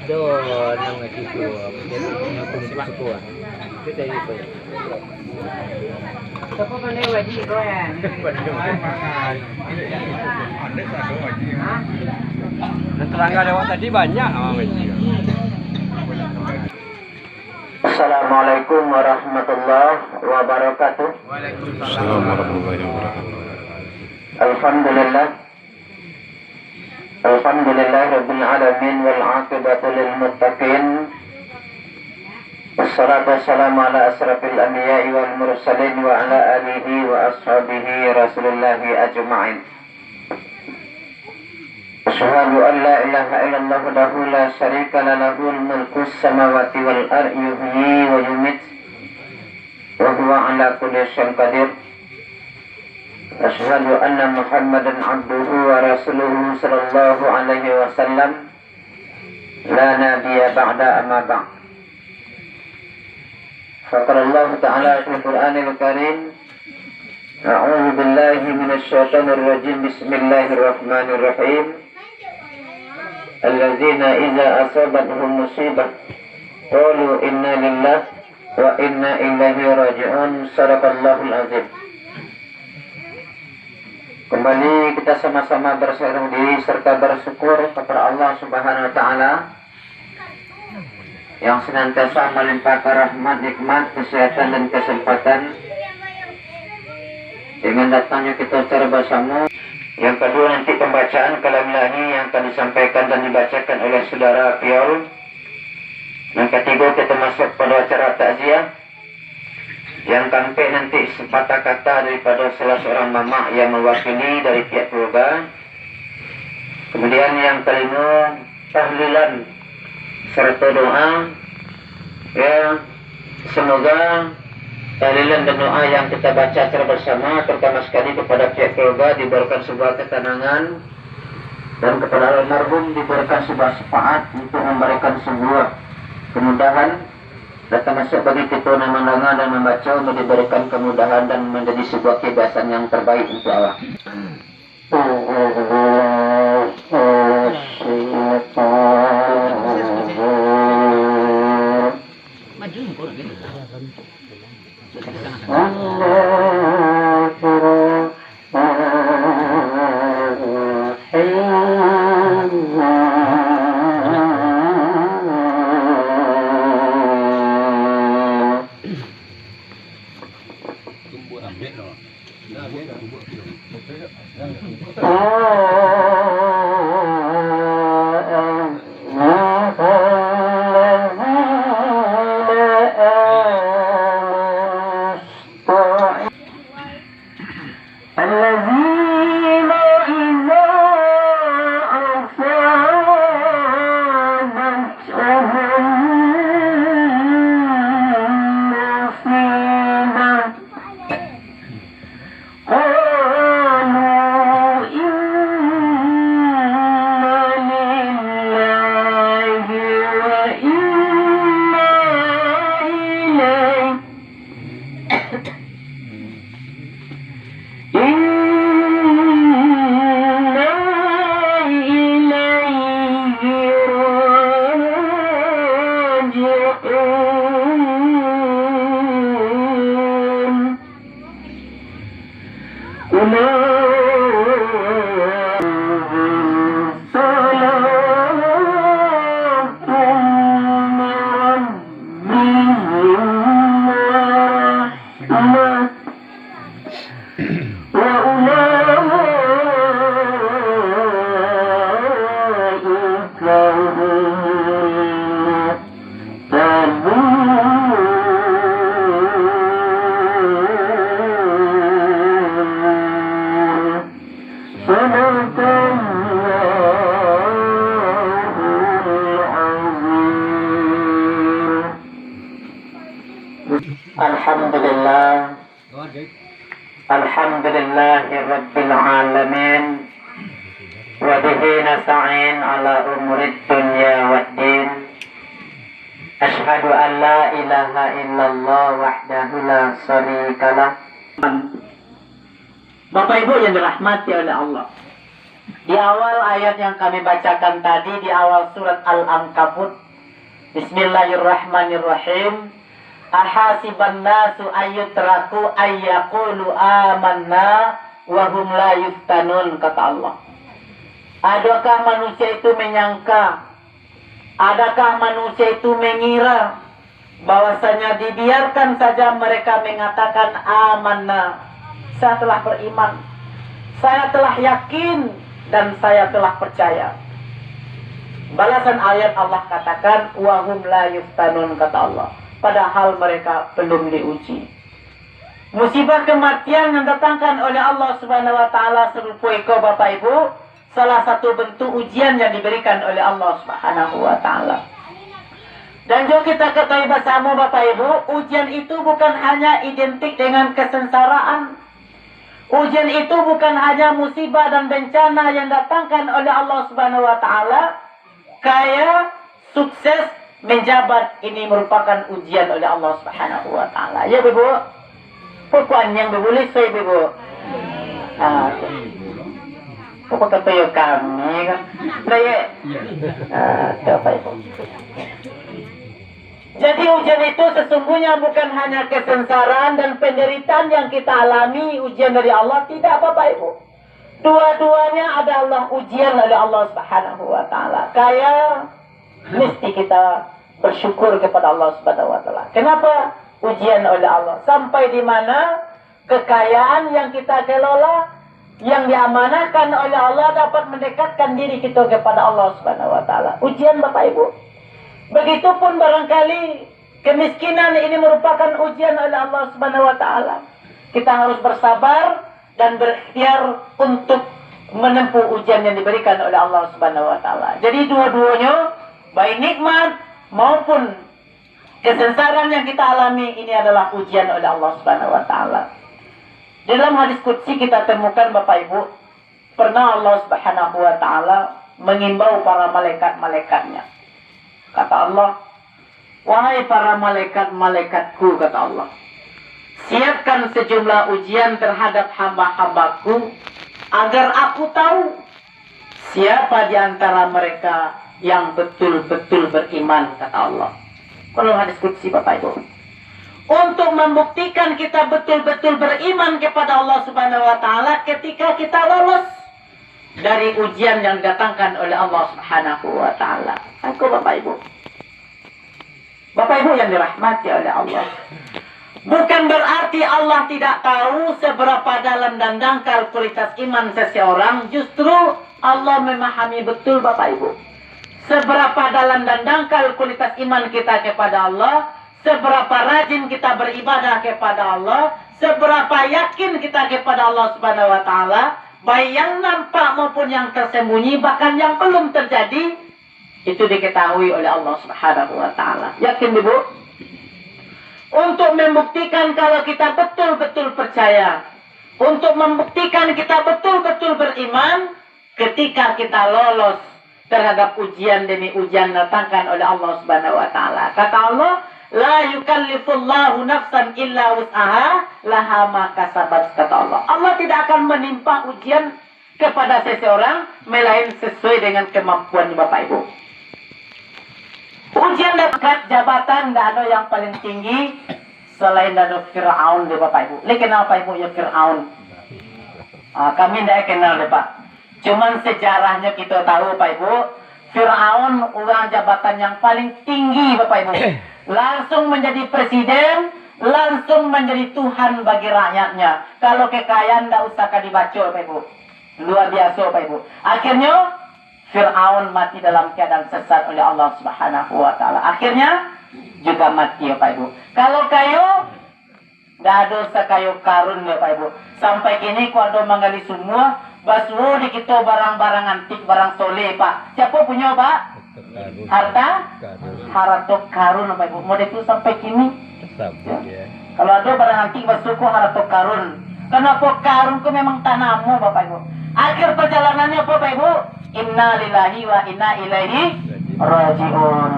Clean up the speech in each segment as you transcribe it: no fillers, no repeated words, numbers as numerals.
Do nang nagkiku aku kita itu. Siapa pandai wajib kau ya? Tetangga lewat tadi banyak wajib. Assalamualaikum warahmatullahi wabarakatuh. Waalaikumsalam warahmatullahi wabarakatuh. Alhamdulillah rabbil alamin wal aqibatu lil muttaqin. Wassalatu wassalamu ala asrafil anbiya'i wal mursalin wa ala alihi wa ashabihi rasulillahi ajma'in. Asyhadu an la ilaha illallah wahdahu la syarika lahul mulku samawati wal ardi yuhyi wa yumiit wa huwa ala kulli syai'in qadir. Asyhadu anna Muhammadan abduhu wa rasuluhu sallallahu alaihi wasallam la nabiyya ba'da amma ba'd. Faqala Allah ta'ala fil Qur'anil Karim A'udzu billahi minasy syaithanir rajim. Bismillahirrahmanirrahim. Alladzina idza asabatuhum musibah qalu inna lillahi wa inna ilaihi raji'un. Shadaqallahul azim. Kembali kita sama-sama berserah diri serta bersyukur kepada Allah Subhanahu wa taala yang senantiasa melimpahkan rahmat, nikmat, kesehatan dan kesempatan dengan datangnya kita secara bersama. Yang kedua nanti pembacaan kalam ilahi yang akan disampaikan dan dibacakan oleh saudara Piol. Yang ketiga kita masuk pada acara takziah. Yang keempat nanti sepatah kata daripada salah seorang mama yang mewakili dari pihak keluarga. Kemudian yang kelima tahlilan serta doa. Ya, semoga tahlilan dan doa yang kita baca secara bersama terutama sekali kepada pihak keluarga diberikan sebuah ketenangan dan kepada almarhum diberikan sebuah syafaat untuk memberikan sebuah kemudahan dan termasuk bagi kita yang mendengar dan membaca untuk diberikan kemudahan dan menjadi sebuah kebiasaan yang terbaik untuk Allah. Alhamdulillah. Alhamdulillahirabbil alamin. Wa bihi nasta'in ala umurid dunya waddin. Asyhadu an la ilaha illallah wahdahu la syarikalah. Bapak Ibu yang dirahmati oleh Allah, di awal ayat yang kami bacakan tadi, di awal surat Al-Ankabut, Bismillahirrahmanirrahim. Ahasiban nasu ayyutraku ayyaqulu amanna wa hum la yuftanun, kata Allah. Adakah manusia itu menyangka, adakah manusia itu mengira bahwasanya dibiarkan saja mereka mengatakan amanna, saya telah beriman, saya telah yakin, dan saya telah percaya. Balasan ayat Allah katakan wa hum la yuftanun, kata Allah, padahal mereka belum diuji. Musibah kematian yang datangkan oleh Allah Subhanahu wa taala serupa iko Bapak Ibu, salah satu bentuk ujian yang diberikan oleh Allah Subhanahu wa taala. Dan juga kita ketahui bersama Bapak Ibu, ujian itu bukan hanya identik dengan kesengsaraan. Ujian itu bukan hanya musibah dan bencana yang datangkan oleh Allah Subhanahu wa taala, kaya, sukses, menjabat, ini merupakan ujian oleh Allah Subhanahu wa taala. Ya Ibu, pokoknya yang boleh saya Ibu. Pokok kata kami kan. Nah ya. Apa Ibu? Jadi ujian itu sesungguhnya bukan hanya kesengsaraan dan penderitaan yang kita alami, ujian dari Allah, tidak Bapak Ibu. Dua-duanya adalah ujian oleh Allah Subhanahu wa taala. Kaya mesti kita bersyukur kepada Allah Subhanahu wa taala. Kenapa ujian oleh Allah? Sampai di mana kekayaan yang kita kelola, yang diamanahkan oleh Allah, dapat mendekatkan diri kita kepada Allah Subhanahu wa taala. Ujian Bapak Ibu. Begitupun barangkali kemiskinan ini merupakan ujian oleh Allah Subhanahu wa taala. Kita harus bersabar dan berikhtiar untuk menempuh ujian yang diberikan oleh Allah Subhanahu wa taala. Jadi dua-duanya, baik nikmat maupun kesengsaraan yang kita alami, ini adalah ujian oleh Allah Subhanahu wa taala. Dalam hadis qudsi kita temukan Bapak Ibu, pernah Allah Subhanahu wa taala mengimbau para malaikat-malaikatnya. Kata Allah, wahai para malaikat-malaikatku, kata Allah, siapkan sejumlah ujian terhadap hamba-hambaku, agar aku tahu siapa di antara mereka yang betul-betul beriman, kata Allah. Kalau hadis qudsi Bapak Ibu, untuk membuktikan kita betul-betul beriman kepada Allah Subhanahu wa taala ketika kita lolos dari ujian yang didatangkan oleh Allah Subhanahu wa taala. Aku Bapak Ibu. Bapak Ibu yang dirahmati oleh Allah. Bukan berarti Allah tidak tahu seberapa dalam dan dangkal kualitas iman seseorang. Justru Allah memahami betul Bapak Ibu, seberapa dalam dan dangkal kualitas iman kita kepada Allah, seberapa rajin kita beribadah kepada Allah, seberapa yakin kita kepada Allah Subhanahu wa taala, baik yang nampak maupun yang tersembunyi, bahkan yang belum terjadi, itu diketahui oleh Allah Subhanahu wa taala. Yakin Ibu? Untuk membuktikan kalau kita betul-betul percaya, untuk membuktikan kita betul-betul beriman, ketika kita lolos terhadap ujian demi ujian datangkan oleh Allah Subhanahu wa taala. Kata Allah, la yukallifullahu nafsan illa wus'aha laha ma kasabat, kata Allah. Allah tidak akan menimpa ujian kepada seseorang melainkan sesuai dengan kemampuan Bapak Ibu. Ujian dapat jabatan tidak ada yang paling tinggi selain dari Fir'aun deh Bapak Ibu. Ini kenal Pak Ibu ya Fir'aun? Kami tidak kenal deh Pak. Cuman sejarahnya kita tahu Pak Ibu, Fir'aun orang jabatan yang paling tinggi Bapak Ibu. Langsung menjadi presiden, langsung menjadi Tuhan bagi rakyatnya. Kalau kekayaan tidak usah dibaca Bapak Ibu. Luar biasa Bapak Ibu. Akhirnya Fir'aun mati dalam keadaan sesat oleh Allah Subhanahu wa taala. Akhirnya juga mati ya Pak Ibu. Kalau kayu tidak ada sekayu karun ya Pak Ibu. Sampai kini kuado menggali semua baswo di kita barang-barang antik, barang soleh Pak. Siapa punya Pak? Harta? Harta karun Pak Ibu. Model itu sampai kini. Ya. Kalau ada barang antik baswo harta karun. Kenapa karun itu memang tanahmu Bapak Ibu. Akhir perjalanannya apa Bapak Ibu? Inna lillahi wa inna ilaihi raji'un.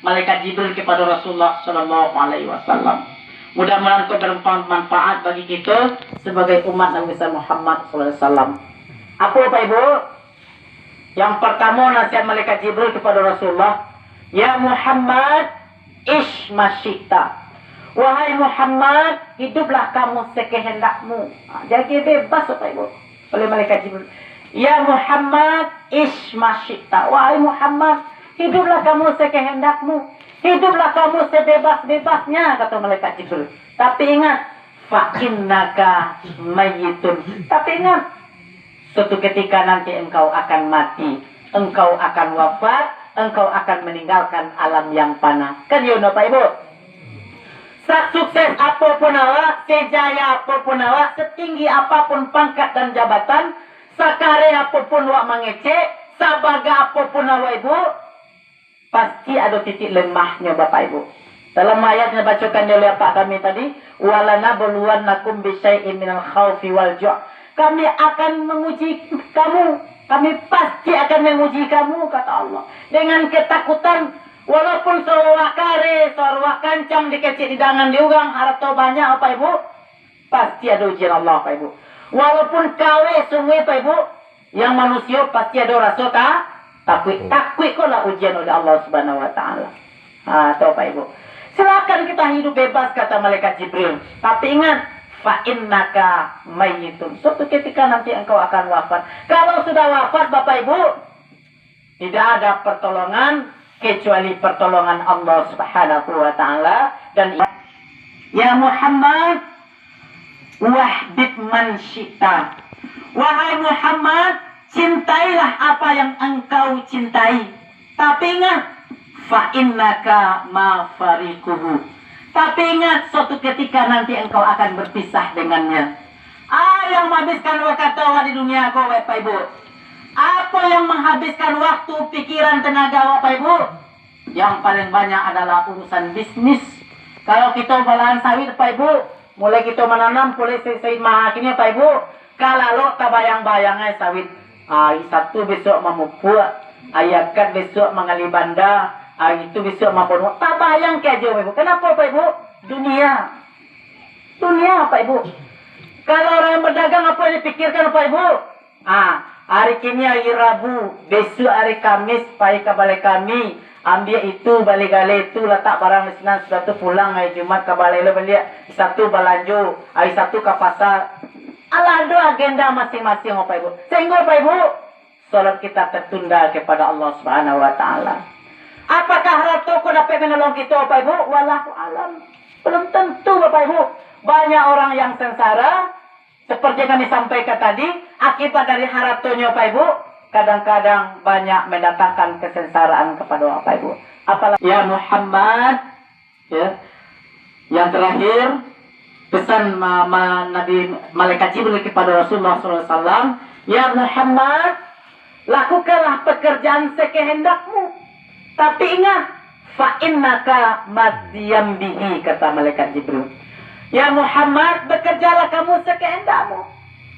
malaikat Jibril kepada Rasulullah Shallallahu Alaihi Wasallam. Mudah-mudahan kau bermanfaat bagi kita sebagai umat Nabi Muhammad Sallallahu Alaihi Wasallam. Apa Bapak Ibu? Yang pertama nasihat malaikat Jibril kepada Rasulullah, ya Muhammad, ish masyita. Wahai Muhammad, hiduplah kamu sekehendakmu. Jadi bebas Bapak Ibu oleh malaikat Jibril. Ya Muhammad, ish masyita. Wahai Muhammad, hiduplah kamu sekehendakmu. Hiduplah kamu sebebas-bebasnya, kata malaikat Jibril. Tapi ingat, fa'innaka mayyitun. Tapi ingat, suatu ketika nanti engkau akan mati, engkau akan wafat, engkau akan meninggalkan alam yang fana. Kan ya Bapak Ibu? Sukses apapun awak, sejaya apapun awak, setinggi apapun pangkat dan jabatan, sakare apapun awak mengecek, sabaga apapun awak Ibu, pasti ada titik lemahnya Bapak Ibu. Dalam ayat yang bacakan oleh Pak kami tadi, walana buluwannakum bisyai'in minal khaufi wal ju'. Kami akan menguji kamu. Kami pasti akan menguji kamu, kata Allah. Dengan ketakutan, walaupun sorwak kare, sorwak kancang dikecil di dangan diugang, harta banyak Bapak Ibu, pasti ada ujian Allah Bapak Ibu. Walaupun kawe sungai Bapak Ibu, yang manusia pasti ada rasa takut kau lah ujian oleh Allah Subhanahu Wa Taala. Tahu Pak Ibu. Silakan kita hidup bebas kata malaikat Jibril. Tapi ingat, fa'innaka mayyitun. Suatu ketika nanti engkau akan wafat. Kalau sudah wafat Bapak Ibu, tidak ada pertolongan kecuali pertolongan Allah Subhanahu Wa Taala. Dan ya Muhammad, wahbib man syi'ta. Wahai Muhammad, cintailah apa yang engkau cintai. Tapi ingat, fa'innaka ma fariquhu. Tapi ingat, suatu ketika nanti engkau akan berpisah dengannya. Yang menghabiskan waktu di dunia kau Bapak Ibu. Apa yang menghabiskan waktu, pikiran, tenaga Bapak Ibu? Yang paling banyak adalah urusan bisnis. Kalau kita balahan sawit Bapak Ibu, mulai kita menanam, mulai sawit mahakinya Bapak Ibu, kalau lo tak bayang-bayangnya sawit. Satu besok memupuk, ayakat besok mengali banda, itu besok membunuh. Tak bayang ke aja Bapak Ibu. Kenapa Bapak Ibu? Dunia Bapak Ibu. Kalau orang yang berdagang apa yang dipikirkan Bapak Ibu? Hari kini hari Rabu, besok hari Kamis, pagi ke balai kami, ambil itu, balik-balik itu, letak barang di sana, sudah tu pulang hari Jumat ke balai lo balik, satu balanjo, hari Sabtu ke pasar. Allah ada agenda masing-masing Bapak Ibu. Sehingga Bapak Ibu, salat kita tertunda kepada Allah Subhanahu Wa Taala. Apakah harta ku dapat menolong kita Bapak Ibu? Wallahu alam. Belum tentu Bapak Ibu. Banyak orang yang sengsara, seperti yang kami sampaikan tadi, akibat dari hartanya Bapak Ibu, kadang-kadang banyak mendatangkan kesengsaraan kepada Bapak Ibu. Apalagi ya Muhammad, ya. Yang terakhir, pesan Nabi malaikat Jibril kepada Rasulullah SAW, ya Muhammad, lakukanlah pekerjaan sekehendakmu. Tapi ingat, fa'innaka madyam bihi, kata malaikat Jibril. Ya Muhammad, bekerjalah kamu sekehendakmu.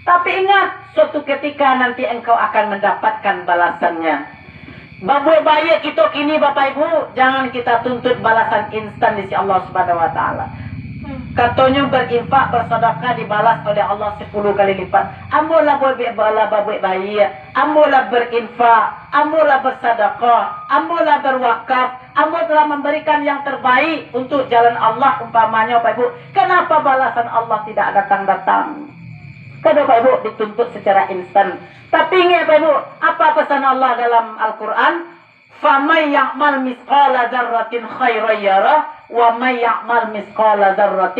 Tapi ingat, suatu ketika nanti engkau akan mendapatkan balasannya. Bapak bayi kita kini Bapak Ibu, jangan kita tuntut balasan instan di sisi Allah Subhanahu Wa Taala. Katanya berinfak, bersedekah dibalas oleh Allah 10 kali lipat. Ambolah bapak bayi, ambolah berinfak, ambolah bersedekah, ambolah berwakaf, ambo telah memberikan yang terbaik untuk jalan Allah umpamanya Bapak Ibu. Kenapa balasan Allah tidak datang-datang? Karena Bapak Ibu dituntut secara instan. Tapi ingat Bapak Ibu, apa pesan Allah dalam Al-Quran? فَمَنْ يَعْمَلْ مِثْقَالَ ذَرَّةٍ خَيْرًا يَرَهُ وَمَنْ يَعْمَلْ مِثْقَالَ ذَرَّةٍ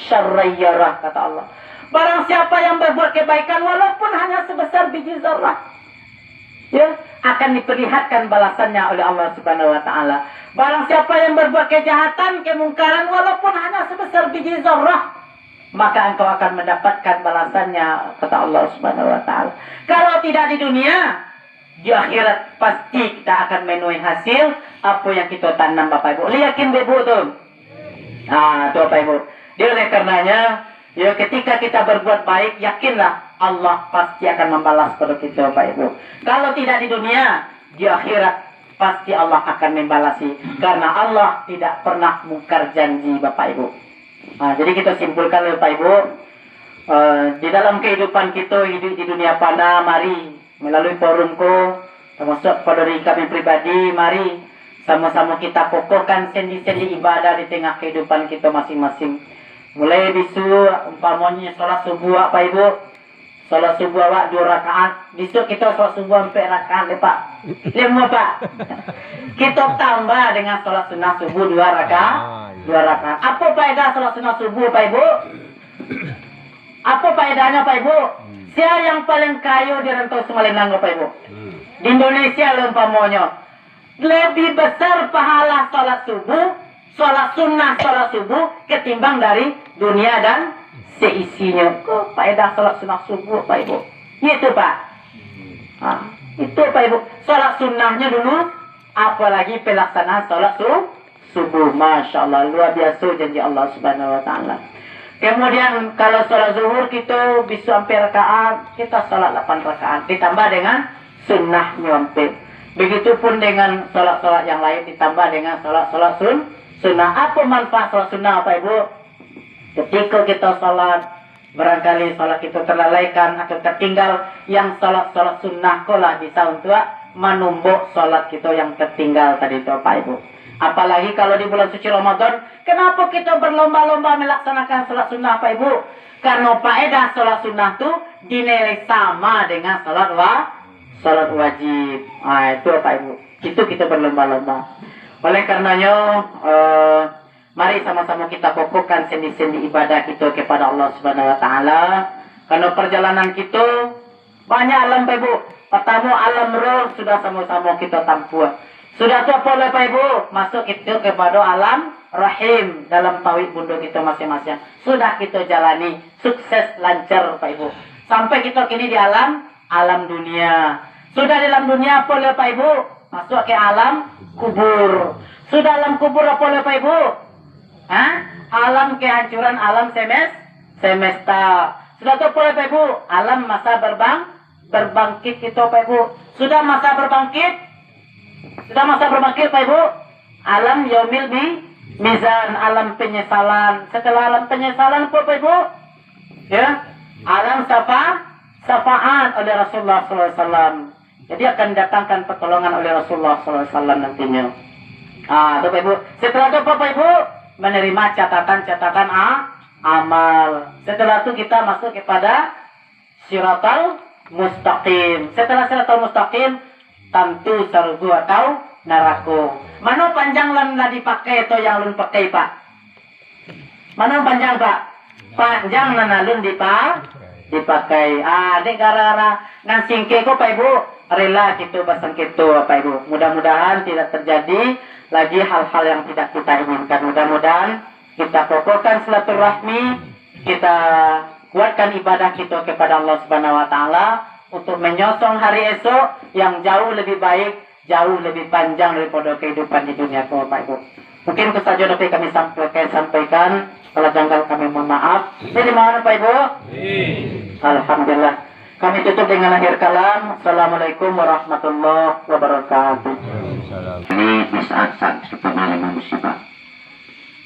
شَرًّا يَرَهُ, kata Allah. Barang siapa yang berbuat kebaikan walaupun hanya sebesar biji zarah, ya, akan diperlihatkan balasannya oleh Allah Subhanahu Wa Taala. Barang siapa yang berbuat kejahatan, kemungkaran walaupun hanya sebesar biji zarah, maka engkau akan mendapatkan balasannya, kata Allah Subhanahu Wa Taala. Kalau tidak di dunia, di akhirat pasti kita akan menuai hasil apa yang kita tanam Bapak Ibu. Yakin Ibu tuh? Tuh Bapak Ibu. Dia oleh karenanya, ya ketika kita berbuat baik, yakinlah Allah pasti akan membalas pada kita Bapak Ibu. Kalau tidak di dunia, di akhirat pasti Allah akan membalasi. Karena Allah tidak pernah mungkar janji Bapak Ibu. Nah, jadi kita simpulkan Bapak Ibu, di dalam kehidupan kita hidup di dunia fana, mari melalui forumku, termasuk pada diri kami pribadi, mari sama-sama kita kokohkan sendi-sendi ibadah di tengah kehidupan kita masing-masing. Mulai bisu umpamanya sholat subuh Bapak Ibu, sholat subuh awak 2 rakaat, besok kita sholat subuh 4 rakaat Pak, 5 Pak. Kita tambah dengan sholat sunnah subuh 2 rakaat, 2 rakaat. Apa faedah sholat sunnah subuh Pak Ibu? Apa faedahnya Pak Ibu? Siapa yang paling kaya di rantau Semalenang Bapak Ibu? Di Indonesia umpamanya lebih besar pahala sholat subuh, sholat sunnah sholat subuh ketimbang dari dunia dan seisinya. Kok faedah sholat sunnah subuh Pak Ibu? Itu Pak. Itu Pak Ibu. Sholat sunnahnya dulu, apalagi pelaksanaan sholat subuh. Masya Allah, luar biasa janji Allah Subhanahu Wa Taala. Kemudian kalau sholat zuhur kita bisa 4 rakaat, kita sholat 8 rakaat ditambah dengan sunnahnya 4. Begitupun dengan sholat-sholat yang lain ditambah dengan sholat-sholat sunnah. Apa manfaat sholat sunnah Bapak Ibu? Ketika kita sholat, barangkali sholat kita terlalaikan atau tertinggal, yang sholat-sholat sunnah kolah bisa untuk menumbuk sholat kita yang tertinggal tadi itu Bapak Ibu. Apalagi kalau di bulan suci Ramadan, kenapa kita berlomba-lomba melaksanakan sholat sunnah Bapak Ibu? Karena faedah sholat sunnah itu dinilai sama dengan sholat wajib. Itu Bapak Ibu. Itu kita berlomba-lomba. Oleh karenanya, mari sama-sama kita kokohkan sendi-sendi ibadah kita kepada Allah Subhanahu Wa Taala. Karena perjalanan kita banyak alam Bapak Ibu. Pertama alam roh sudah sama-sama kita tampuh. Sudah tu apa Bapak Ibu? Masuk itu kepada alam rahim dalam tauhid bunda kita masing-masing. Sudah kita jalani sukses lancar Bapak Ibu. Sampai kita kini di alam dunia. Sudah dalam dunia apa Bapak Ibu? Masuk ke alam kubur. Sudah alam kubur apa Bapak Ibu? Alam kehancuran, alam semesta. Sudah tu apa Bapak Ibu? Alam masa berbangkit itu Bapak Ibu. Sudah masa berbangkit? Sudah masa berbangkit Pak Ibu? Alam yaumil mizan, alam penyesalan. Setelah alam penyesalan Pak Ibu, ya, alam syafaat oleh Rasulullah SAW. Jadi akan datangkan pertolongan oleh Rasulullah SAW nantinya. Bapak Ibu. Setelah itu Bapak Ibu menerima catatan-catatan amal. Setelah itu kita masuk kepada Siratal Mustaqim. Setelah Siratal Mustaqim, tentu surga atau neraka. Mana panjang lan dipakai atau yang lun pakai Pak? Mana panjang Pak? Panjang lan alun dipakai. Dek gara-gara nang singke ko Pak Ibu, rela kita pasang kita Pak Ibu. Mudah-mudahan tidak terjadi lagi hal-hal yang tidak kita inginkan. Mudah-mudahan kita kokohkan silaturahmi, kita kuatkan ibadah kita kepada Allah Subhanahu Wa Taala untuk menyosong hari esok yang jauh lebih baik, jauh lebih panjang daripada kehidupan di dunia Bapak Ibu. Mungkin itu saja dapat kami sampaikan. Kalau janggal kami mohon maaf. Jadi mohon Bapak Ibu. Alhamdulillah. Kami tutup dengan akhir kalam. Assalamualaikum warahmatullahi wabarakatuh. Ini di saat-saat kita mengalami musibah.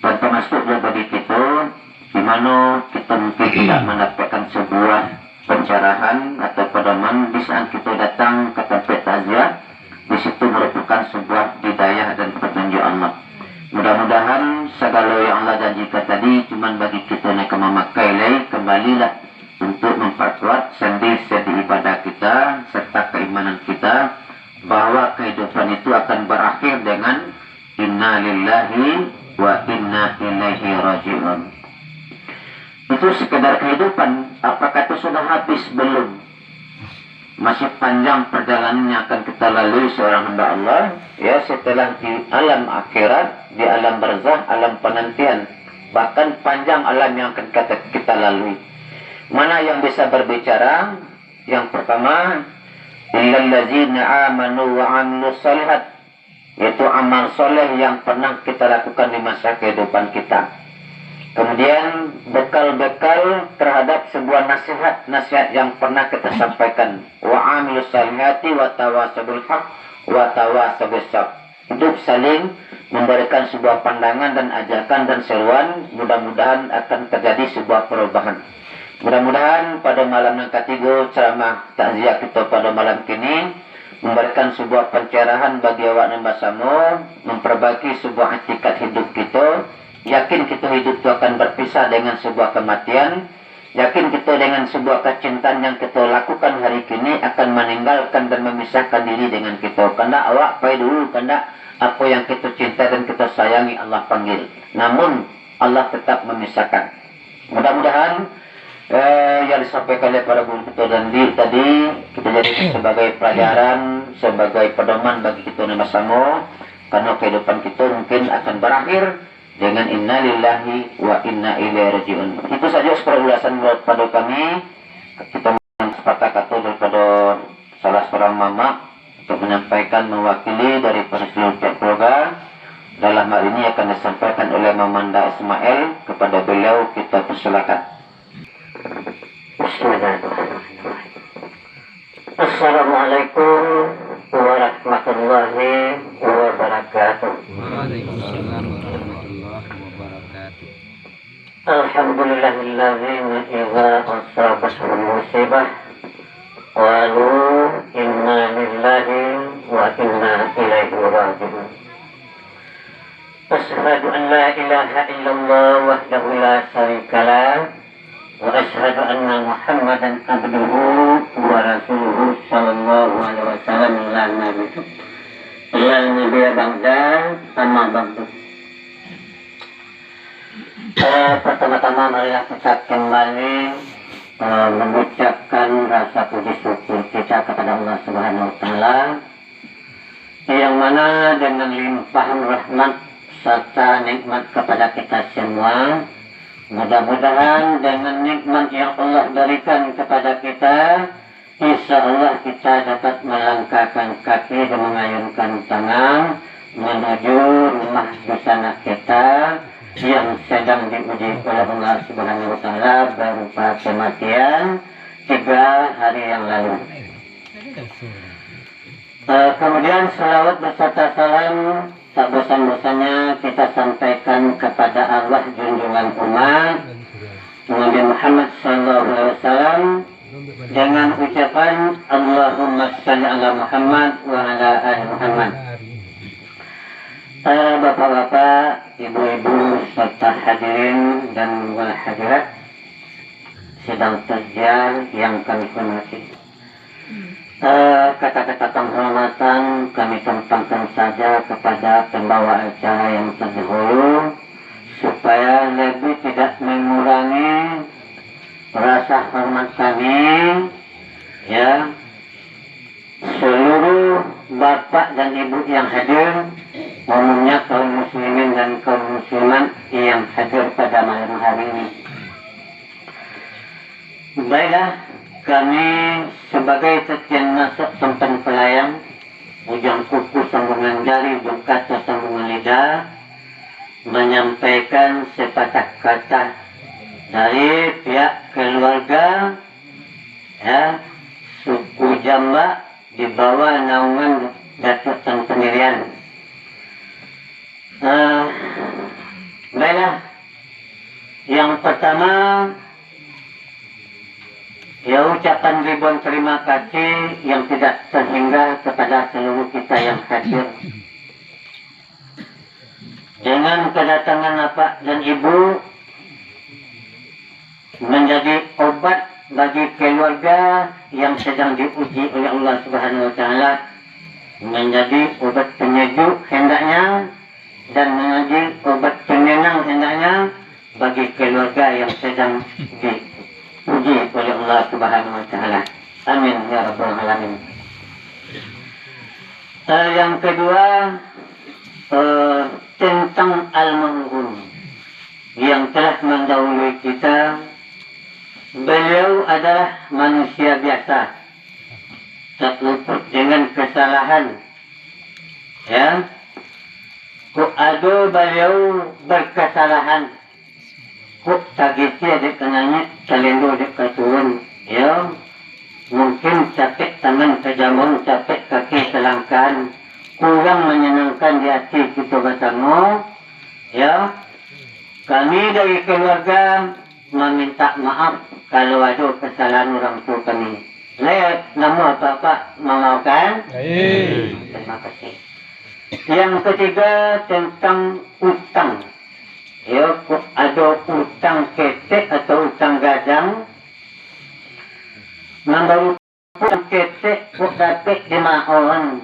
Dan termasuk juga bagi kita, di mana kita mungkin tidak mendapatkan sebuah pencerahan atau pedoman di saat kita datang ke tempat takziah. Di situ merupakan sebuah hidayah dan petunjuk Allah. Mudah-mudahan segala yang Allah janjikan tadi cuma bagi kita yang memakai kembalilah untuk memperkuat sendi-sendi ibadah kita serta keimanan kita bahwa kehidupan itu akan berakhir dengan inna lillahi wa inna ilaihi raji'un. Itu sekedar kehidupan. Apakah itu sudah habis? Belum. Masih panjang perjalanan yang akan kita lalui seorang hamba Allah, ya, setelah di alam akhirat, di alam barzah, alam penantian, bahkan panjang alam yang akan kita lalui. Mana yang bisa berbicara? Yang pertama, illal ladzina amanu wa 'amilus shalihat, yaitu amal soleh yang pernah kita lakukan di masa kehidupan kita. Kemudian bekal-bekal terhadap sebuah nasihat yang pernah kita sampaikan. Wa 'amilus shalihati wa tawasabul haq wa tawasaw bis-sabr. Hidup saling memberikan sebuah pandangan dan ajakan dan seruan, mudah-mudahan akan terjadi sebuah perubahan. Mudah-mudahan pada malam yang ketiga ceramah takziah kita pada malam kini memberikan sebuah pencerahan bagi awak dan bersama, memperbaiki sebuah etikat hidup kita. Yakin kita hidup itu akan berpisah dengan sebuah kematian. Yakin kita dengan sebuah kecintaan yang kita lakukan hari kini akan meninggalkan dan memisahkan diri dengan kita. Karena awak pai dulu, karena apa yang kita cinta dan kita sayangi Allah panggil. Namun Allah tetap memisahkan. Mudah-mudahan yang disampaikan oleh para guru kita dan tadi kita jadikan sebagai pelajaran, sebagai pedoman bagi kita bersama. Karena kehidupan kita mungkin akan berakhir dengan inna lillahi wa inna ilaihi rajiun. Itu saja perulasan pada kami. Kita sepatah kata daripada salah seorang mama untuk menyampaikan mewakili dari seluruh pihak keluarga. Dalam hal ini akan disampaikan oleh Mamanda Ismail. Kepada beliau kita persilakan. Bismillahirrahmanirrahim. Assalamualaikum warahmatullahi wabarakatuh. Waalaikumsalam warahmatullahi wabarakatuh. Alhamdulillahilladzi idza asabathu musibah qalu inna lillahi wa inna ilaihi raji'un. Asyhadu an la ilaha illallah wahdahu la syarika lah wa asyhadu anna Muhammadan abduhu wa rasuluhu sallallahu alaihi wasallam la nabiyya ba'da amma ba'du. Pertama-tama marilah kita kembali mengucapkan rasa puji syukur kita kepada Allah Subhanahu wa taala yang mana dengan limpahan rahmat serta nikmat kepada kita semua. Mudah-mudahan dengan nikmat yang Allah berikan kepada kita, insya Allah kita dapat melangkahkan kaki dan mengayunkan tangan menuju rumah busana kita yang sedang diuji oleh Allah Subhanahu wa taala berupa kematian 3 hari yang lalu. Kemudian salawat beserta salam tak bosan-bosannya kita sampaikan kepada Allah junjungan umat Nabi Muhammad SAW dengan ucapan Allahumma shalli ala Muhammad wa ala ali Muhammad. Bapak-bapak, ibu-ibu serta hadirin dan wal hadirat sidang terjal yang kami hormati. Kata-kata penghormatan kami tumpahkan saja kepada pembawa acara yang terdahulu supaya lebih tidak mengurangi rasa hormat kami, ya, seluruh bapak dan ibu yang hadir, umumnya kaum muslimin dan kaum muslimat yang hadir pada malam hari ini. Baiklah, kami sebagai sekian masuk tempat pelayang, ujung kuku sambungan jari, ujung kata sambungan lidah, menyampaikan sepatah kata dari pihak keluarga, ya, suku Jamba di bawah naungan Datuk Tan Pendirian. Baiklah, yang pertama, ya, ucapan ribuan terima kasih yang tidak terhingga kepada seluruh kita yang hadir. Dengan kedatangan Bapak dan Ibu menjadi obat bagi keluarga yang sedang diuji oleh Allah Subhanahu wa taala, menjadi obat penyejuk hendaknya dan menjadi obat penenang hendaknya bagi keluarga yang sedang diuji oleh Allah Subhanahu wa taala. Amin ya rabbal alamin. Yang kedua, tentang almarhum yang telah mendahului kita. Beliau adalah manusia biasa, tak luput dengan kesalahan, ya. Kok ada beliau berkesalahan, kok tak gitu ada kenanya kalendo dekat turun, ya. mungkin capek tangan terjambung, capek kaki selangkan, kurang menyenangkan di hati kita bertemu. Ya, kami dari keluarga meminta maaf kalau ada kesalahan orang tua kami. Saya nama Bapak memaafkan. Terima kasih. Yang ketiga tentang utang. Ya, ada utang ketek atau utang gadang. Membawa utang ketek kok dapat dimaon.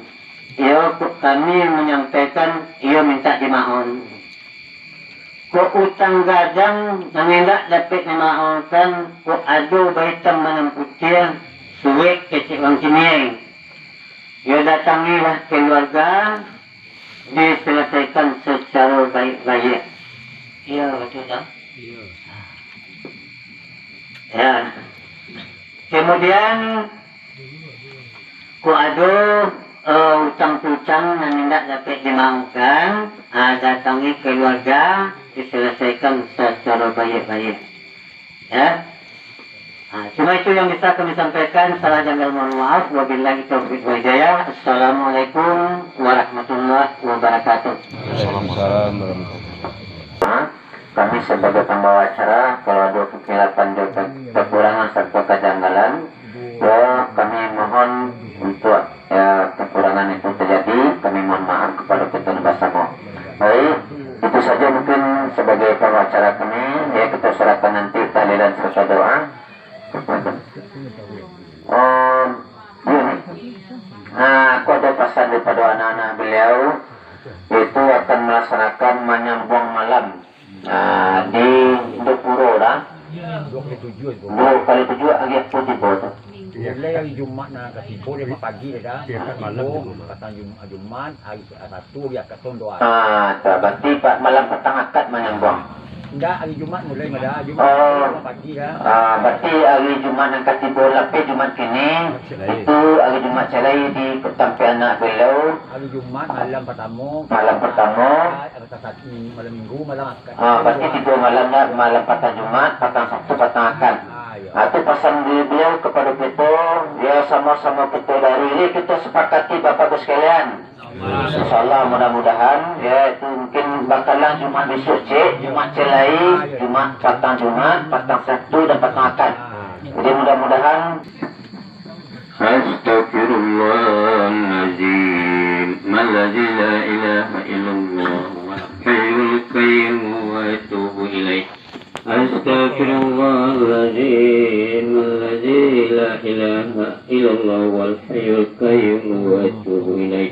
Ya, kami menyampaikan ia minta dimaon. Kok utang gadang mengelak dapat dimaonkan. Kok ada baitam menang putih suwek kecik wang cimieng. Ya, datangilah keluarga, diselesaikan secara baik-baik. Ya, betul tak? Ya. Kemudian kok ada utang-utang yang tidak dapat dimaukan, datangi keluarga, diselesaikan secara baik-baik. Ya. Cuma itu yang bisa kami sampaikan. Salah janggal mohon maaf. Wabillahi taufiq wal hidayah. Assalamualaikum warahmatullahi wabarakatuh. Waalaikumsalam warahmatullahi wabarakatuh. Kami sebagai pembawa acara, kalau ada kekhilafan dan kekurangan serta kejanggalan, ya kami mohon untuk kekurangan itu terjadi, kami mohon maaf kepada kita bersama. Baik, itu saja mungkin sebagai pembawa acara kami. Ya, kita serahkan nanti tahlilan serta doa. Aku ada pesan daripada anak-anak beliau, itu akan melaksanakan menyambung malam di Dopuro lah. 2 kali 7 agak putih botol. Mulai hari Jumat na katibo dia pagi dah. Malam kata Jumat hari Sabtu dia kat Tondo. Berarti malam petang akad menyambung. Enggak, hari Jumat mulai dah. Jumat pagi dah. Berarti hari Jumat yang katibo lapis Jumat kini itu hari Jumat celai di ketampi anak beliau. Hari Jumat malam pertama. Malam Minggu malam akad. Berarti 3 malam dah, malam patang Jumat, patang Sabtu, patang akad. Itu pesan beliau kepada kita, ya sama-sama kita dari ini kita sepakati Bapak Ibu sekalian. InsyaAllah mudah-mudahan ya itu mungkin bakalan Jumat besok Jumat celai, Jumat patang Jumat, patang Sabtu dan patang akad. Jadi mudah-mudahan. Astaghfirullahaladzim, Alladzi la ilaha illallah wal hayyul qayyum wa atubu ilaih. Astaghfirullahaladzim, Alladzi la ilaha illallah wal hayyul qayyum wa atubu ilaih.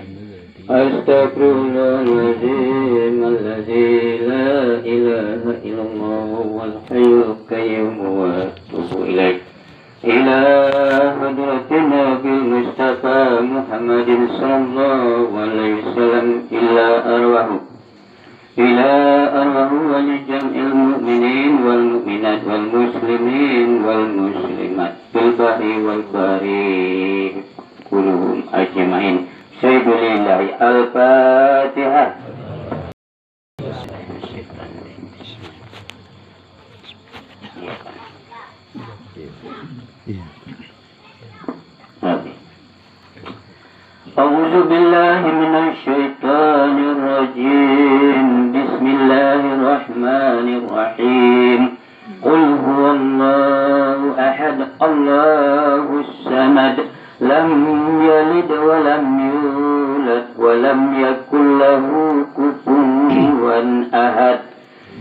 Astaghfirullahaladzim, Alladzi la ilaha illallah wal hayyul qayyum wa atubu ilaih. إلى حضرة النبي المصطفى محمد صلى الله عليه وسلم إلى أرواح ولجمع المؤمنين والمؤمنات والمسلمين والمسلمات في البر والبحر كلهم أجمعين. سيد لله الفاتحة. أعوذ بالله من الشيطان الرجيم. بسم الله الرحمن الرحيم. قل هو الله أحد الله الصمد لم يلد ولم يولد ولم يكن له كفوا أحد.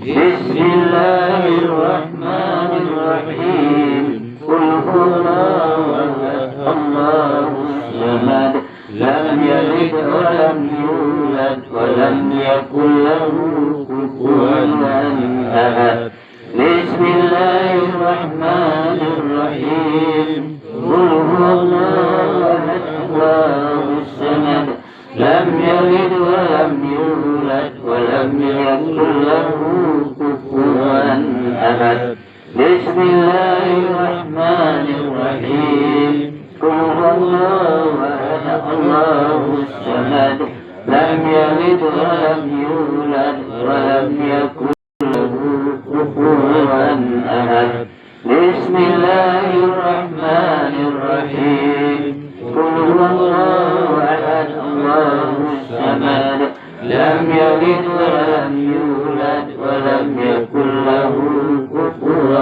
بسم الله الرحمن الرحيم. قل هو الله أحد الله الصمد لم يلد ولم يولد ولم يكن له كفوا أحد. بسم الله الرحمن الرحيم. قل هو الله أحد الله الصمد لم يلد ولم يولد ولم يكن له كفوا أحد. بسم الله الرحمن الرحيم. قل هو الله أحد الله الصمد لم يلد ولم يولد ولم يكن له كفوا أحد. بسم الله الرحمن الرحيم. الرحيم قل هو الله أحد الله الصمد لم يلد ولم يولد ولم يكن له كفوا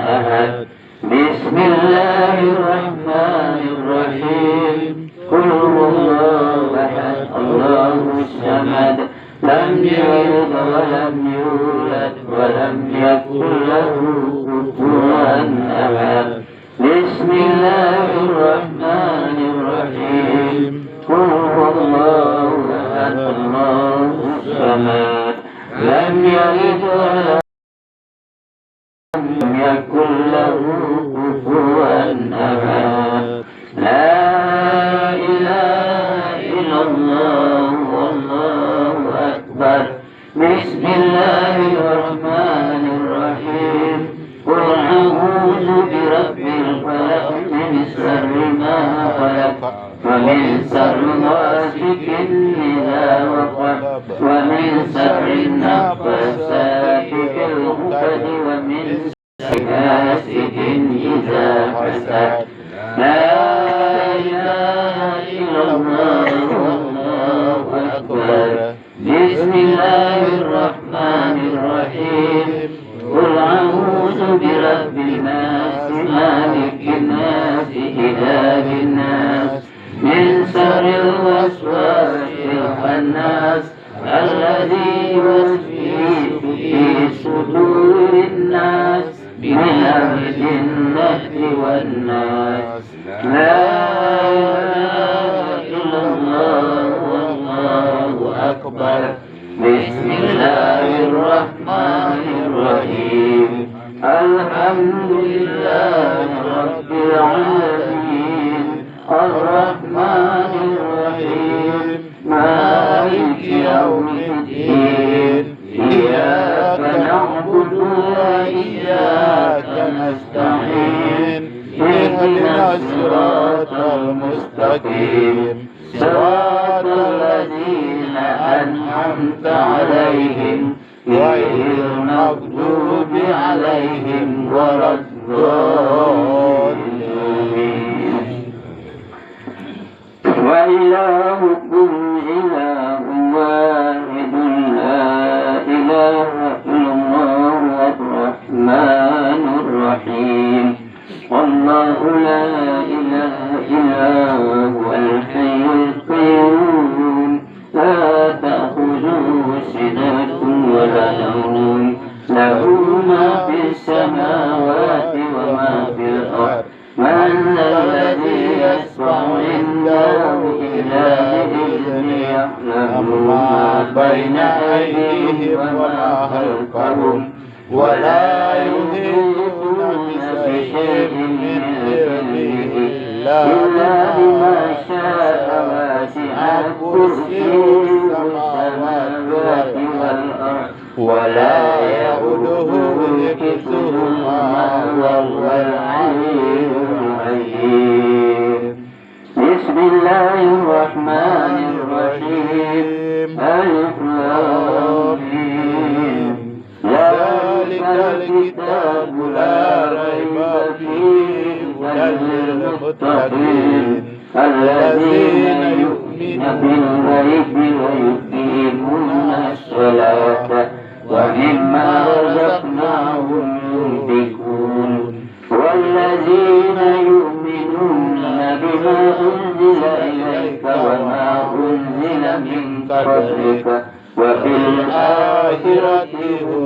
أحد بسم الله الرحمن الرحيم قل هو الله أحد الله الصمد لم يلد ولم يولد ولم يكن له كفوا أحد بسم الله الرحمن الرحيم قل هو الله أحد الله الصمد لم يلد ولم يكن له كفوا أحد لا إله إلا الله والله أكبر بسم الله الرحمن الرحيم قل أعوذ برب الفلق من شر ما خلق ومن شر غاسق إذا وقب ومن شر النفاثات في العقد ومن شر حاسد إذا حسد لا إله إلا الله والله أكبر بسم الله الرحمن الرحيم قل أعوذ برب الناس مالك الناس إله الناس من شر الوسواس الخناس الذي يوسوس في صدور الناس من الجنة والناس لا إله إلا الله والله أكبر بسم الله الرحمن الرحيم الحمد لله رب العالمين الرحمن الرحيم مالك يوم الدين إياك نعبد وإياك نستعين اهدنا الصراط المستقيم صراط الذين أنعمت عليهم غير المغضوب عليهم ولا الضالين وإلهكم إله واحد لا إله إلا الله الرحمن الرحيم الله لا إله إلا هو الحي القيوم لا تأخذه سنة ولا نوم له ما في السماوات وما في الأرض من الذي يشفع عنده إلا بإذنه يعلم ما بين أيديهم وما خلفهم ولا يحيطون بشيء من علمه إلا بما شاء واسع كرسيه السماوات والأرض ولا يؤوده حفظهما وهو العلي العظيم بسم الله الرحمن الرحيم ألف لام ميم ذلك الكتاب لا ريب فيه هدى للمتقين الذين يؤمنون بالغيب ويقيمون الصلاة ومما رزقناهم ينفقون والذين يؤمنون بما أنزل إليك وما أنزل من قبلك وفي الآخرة هم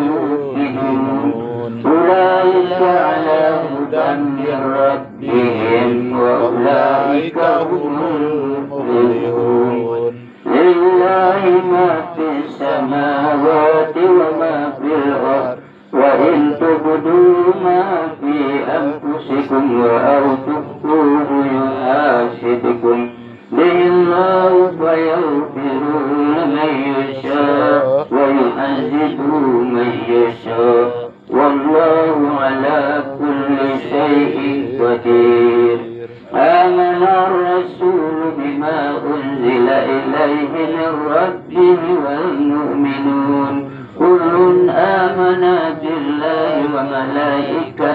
يوقنون أولئك على هدى من ربهم وأولئك هم المفلحون لله ما في السماوات وما في الأرض وإن تبدوا ما في أنفسكم أو تخفوه يحاسبكم به الله فيغفر لمن يشاء ويعذب من يشاء والله على كل شيء قدير آمن الرسول بما أنزل إليه من ربه والمؤمنون كل آمن بالله وملائكته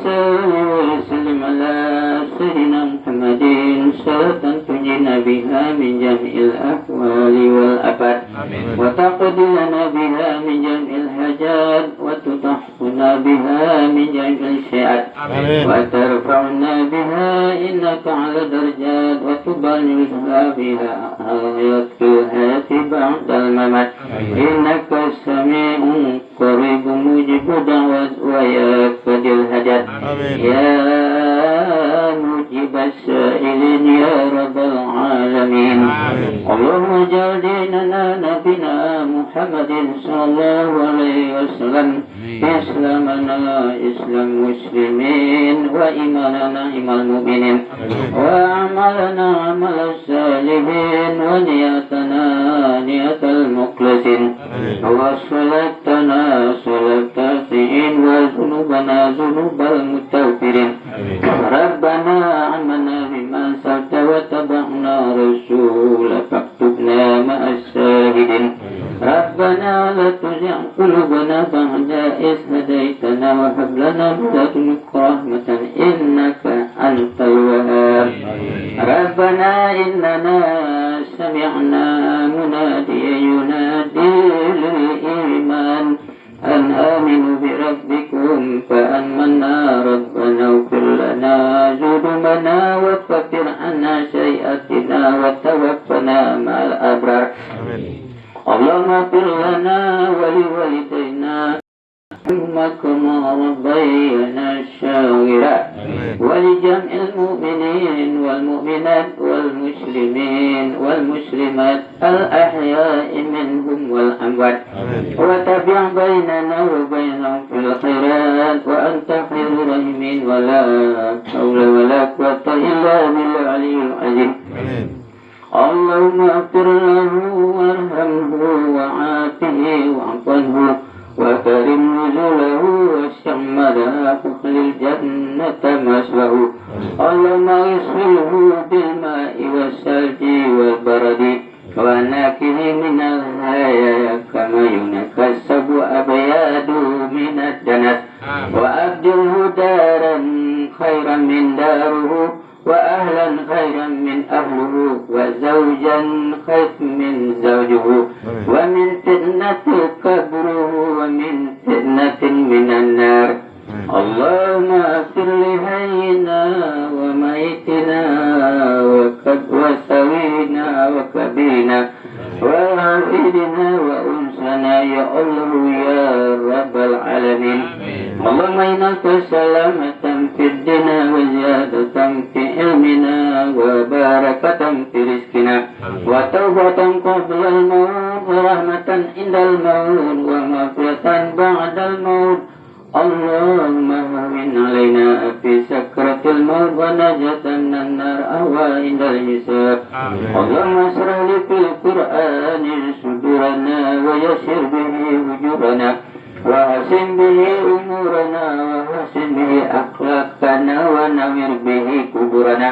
وصل وسلم على سيدنا محمد صلاة تنجينا بها من جميع الأحوال والآفات وتقضي لنا بها من جميع الحاجات وتطهرنا بها من جميع السيئات وترفعنا بها إنك على درجات وتبلغنا بها حياة الحياة بعد الممات إنك سميع قريب مجيب دعوات ويا قاضي الحاجات يا مجيب السائلين يا رب العالمين اللهم اجعل ديننا نبينا محمد صلى الله عليه وسلم إسلامنا إسلام المسلمين وإيماننا إيمان المؤمنين وأعمالنا عمل الصالحين ونياتنا نية المخلصين وصلاتنا صلاة التاسعين وذنوبنا ذنوب المتوفرين ربنا آمنا بما أنزلت واتبعنا رسولك فاكتبنا مع الشاهدين ربنا لا تزغ قلوبنا بعد إذ هديتنا وهب لنا من لدنك رحمة إنك أنت الوهاب ربنا إننا سمعنا مناديا ينادي للإيمان أن آمنوا بربكم فآمنا ربنا اغفر لنا ذنوبنا وكفر عنا سيئاتنا وتوفنا مع الأبرار اللهم اغفر لنا ولوالدينا كما ربينا صغيرا ولجميع المؤمنين والمؤمنات والمسلمين والمسلمات الأحياء منهم والأموات وتابع بيننا وبينهم في الخيرات وأنت خير الراحمين ولا حول ولا قوة إلا بالعلي العظيم اللهم اغفر له وارحمه وعافه واعف عنه وكرم نزله وشمله أهل الجنة مسواه اللهم اغسله بالماء والثلج والبرد ونقه من الحياة كما ينقى السبع أبياد من الدنس وأبدله دارا خيرا من داره وأهلا خيرا من أهله وزوجا خيرا من زوجه ومن فتنة قبره ومن فتنة من النار اللهم اغفر لحينا وميتنا وسوينا وكبينا وعافينا وأنسنا يا الله يا رب العالمين اللهم إنك سلامة في الدين وزيادة في علمنا وبركة في رزقنا وتوبة قبل الموت ورحمة عند الموت ومغفرة بعد الموت اللهم هون علينا في سكرة الموت ونجاة من النار عند الحساب اللهم اشرح لي في القرآن صدورنا ويسر به وجوهنا وحسن به أمورنا وحسن به أخلاقنا ونور به قبورنا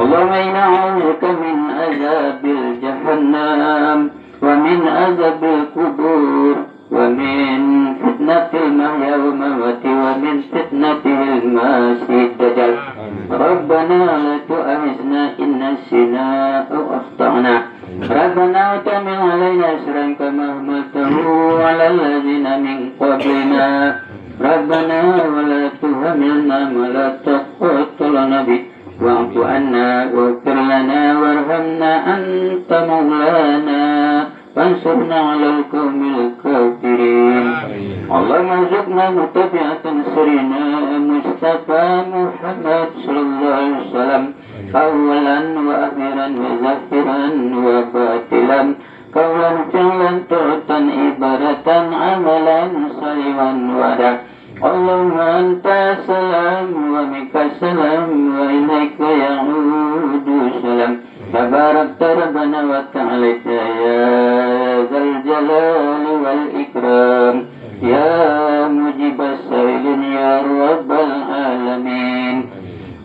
اللهم إنا نعوذ من عذاب جهنم ومن عذاب القبور ومن فتنة المحيا والممات ومن فتنة المسيح الدجال ربنا لا تؤاخذنا إن نسينا أو أخطأنا ربنا وتحمل علينا إصرا كما حملته على الذين من قبلنا ربنا ولا تحملنا ما لا طاقة لنا به واعف عنا واغفر لنا وارحمنا أنت مولانا فانصرنا على القوم الكافرين اللهم ارزقنا متابعة سيدنا مصطفى محمد صلى الله عليه وسلم أولا وأخيرا وظاهرا وباطلا قولا فعلا طاعة عبادة عملا صالحا وعدا اللهم أنت السلام ومنك السلام وإليك يعود السلام تباركت ربنا وتعاليت يا ذا الجلال والإكرام يا مجيب السائلين يا رب العالمين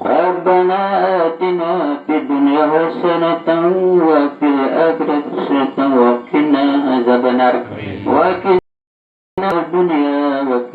ربنا آتنا في الدنيا حسنة وفي الآخرة حسنة وقنا عذاب النار وقنا الدنيا